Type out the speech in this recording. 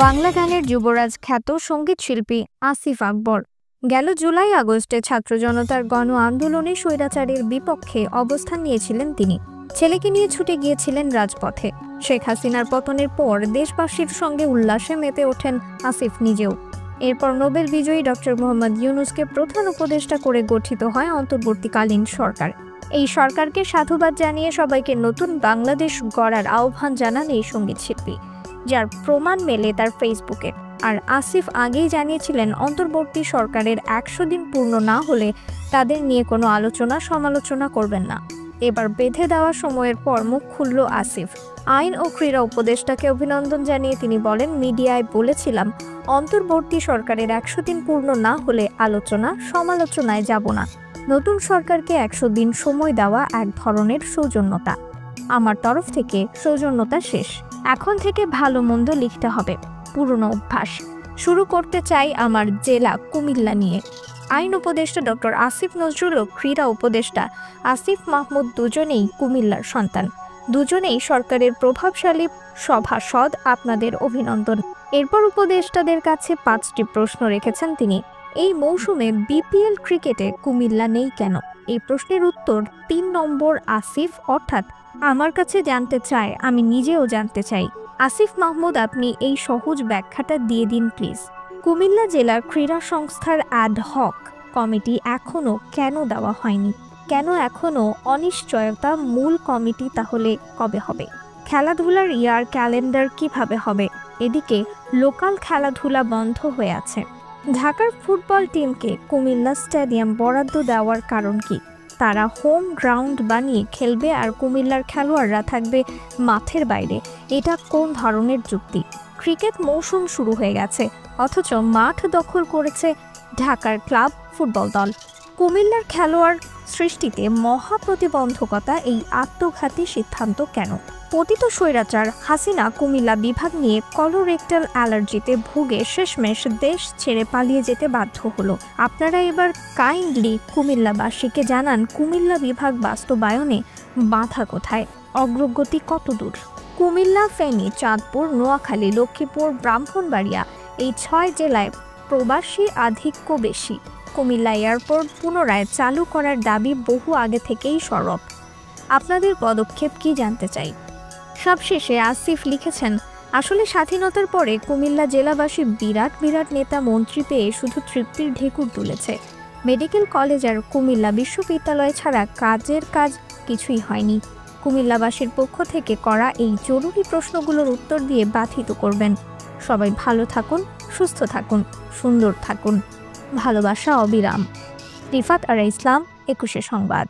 বাংলা গানের যুবরাজ খ্যাত সঙ্গীত শিল্পী আসিফ আকবর গেল জুলাই আগস্টে ছাত্র জনতার গণ আন্দোলনে স্বৈরাচারের বিপক্ষে অবস্থান নিয়েছিলেন তিনি। ছেলেকে নিয়ে ছুটে গিয়েছিলেন রাজপথে। শেখ হাসিনার পতনের পর দেশবাসীর সঙ্গে উল্লাসে মেতে ওঠেন আসিফ নিজেও। এরপর নোবেল বিজয়ী ডক্টর মোহাম্মদ ইউনূসকে প্রধান উপদেষ্টা করে গঠিত হয় অন্তর্বর্তীকালীন সরকার। এই সরকারকে সাধুবাদ জানিয়ে সবাইকে নতুন বাংলাদেশ গড়ার আহ্বান জানান এই সঙ্গীত শিল্পী, যার প্রমাণ মেলে তার ফেসবুকে। আর আসিফ আগেই জানিয়েছিলেন অন্তর্বর্তী সরকারের 100 দিন পূর্ণ না হলে তাদের নিয়ে কোনো আলোচনা সমালোচনা করবেন না। এবার বেঁধে দেওয়া সময়ের পর মুখ খুলল আসিফ। আইন ও ক্রীড়া উপদেষ্টাকে অভিনন্দন জানিয়ে তিনি বলেন, মিডিয়ায় বলেছিলাম অন্তর্বর্তী সরকারের 100 দিন পূর্ণ না হলে আলোচনা সমালোচনায় যাব না। নতুন সরকারকে 100 দিন সময় দেওয়া এক ধরনের সৌজন্যতা। আমার তরফ থেকে সৌজন্যতা শেষ। এখন থেকে ভালো মন্দ লিখতে হবে, পুরনো অভ্যাস। শুরু করতে চাই আমার জেলা কুমিল্লা নিয়ে। আইন উপদেষ্টা ডক্টর আসিফ নজরুল ও ক্রীড়া উপদেষ্টা আসিফ মাহমুদ দুজনেই কুমিল্লার সন্তান। দুজনেই সরকারের প্রভাবশালী সভাসদ। আপনাদের অভিনন্দন। এরপর উপদেষ্টাদের কাছে 5টি প্রশ্ন রেখেছেন তিনি। এই মৌসুমে বিপিএল ক্রিকেটে কুমিল্লা নেই কেন? এই প্রশ্নের উত্তর 3 নম্বর আসিফ, অর্থাৎ আমার কাছে জানতে চায়, আমি নিজেও জানতে চাই। আসিফ মাহমুদ, আপনি এই সহজ ব্যাখ্যাটা দিয়ে দিন প্লিজ। কুমিল্লা জেলার ক্রীড়া সংস্থার অ্যাডহক কমিটি এখনও কেন দেওয়া হয়নি? কেন এখনও অনিশ্চয়তা? মূল কমিটি তাহলে কবে হবে? খেলাধুলার ইয়ার ক্যালেন্ডার কিভাবে হবে? এদিকে লোকাল খেলাধুলা বন্ধ হয়ে আছে। ঢাকার ফুটবল টিমকে কুমিল্লা স্টেডিয়াম বরাদ্দ দেওয়ার কারণ কি? তারা হোম গ্রাউন্ড বানিয়ে খেলবে আর কুমিল্লার খেলোয়াড়রা থাকবে মাঠের বাইরে। এটা কোন ধরনের যুক্তি? ক্রিকেট মৌসুম শুরু হয়ে গেছে, অথচ মাঠ দখল করেছে ঢাকার ক্লাব ফুটবল দল। কুমিল্লার খেলোয়াড় সৃষ্টিতে মহা প্রতিবন্ধকতা। এই আত্মঘাতী সিদ্ধান্ত কেন? পতিত স্বৈরাচার হাসিনা কুমিল্লা বিভাগ নিয়ে কলোরেক্টাল অ্যালার্জিতে ভুগে শেষমেশ দেশ ছেড়ে পালিয়ে যেতে বাধ্য হলো। আপনারা এবার কাইন্ডলি কুমিল্লাবাসীকে জানান, কুমিল্লা বিভাগ বাস্তবায়নে বাধা কোথায়? অগ্রগতি কতদূর? কুমিল্লা, ফেনী, চাঁদপুর, নোয়াখালী, লক্ষ্মীপুর, ব্রাহ্মণবাড়িয়া এই 6 জেলায় প্রবাসী আধিক্য বেশি। কুমিল্লা এয়ারপোর্ট পুনরায় চালু করার দাবি বহু আগে থেকেই সরব। আপনাদের পদক্ষেপ কি জানতে চাই। সবশেষে আসিফ লিখেছেন, আসলে স্বাধীনতার পরে কুমিল্লা জেলাবাসী বিরাট বিরাট নেতা মন্ত্রী পেয়ে শুধু তৃপ্তির ঢেকুর তুলেছে। মেডিকেল কলেজ আর কুমিল্লা বিশ্ববিদ্যালয় ছাড়া কাজের কাজ কিছুই হয়নি। কুমিল্লাবাসীর পক্ষ থেকে করা এই জরুরি প্রশ্নগুলোর উত্তর দিয়ে বাধিত করবেন। সবাই ভালো থাকুন, সুস্থ থাকুন, সুন্দর থাকুন। ভালোবাসা অবিরাম। রিফাত আরা ইসলাম, 21 সংবাদ।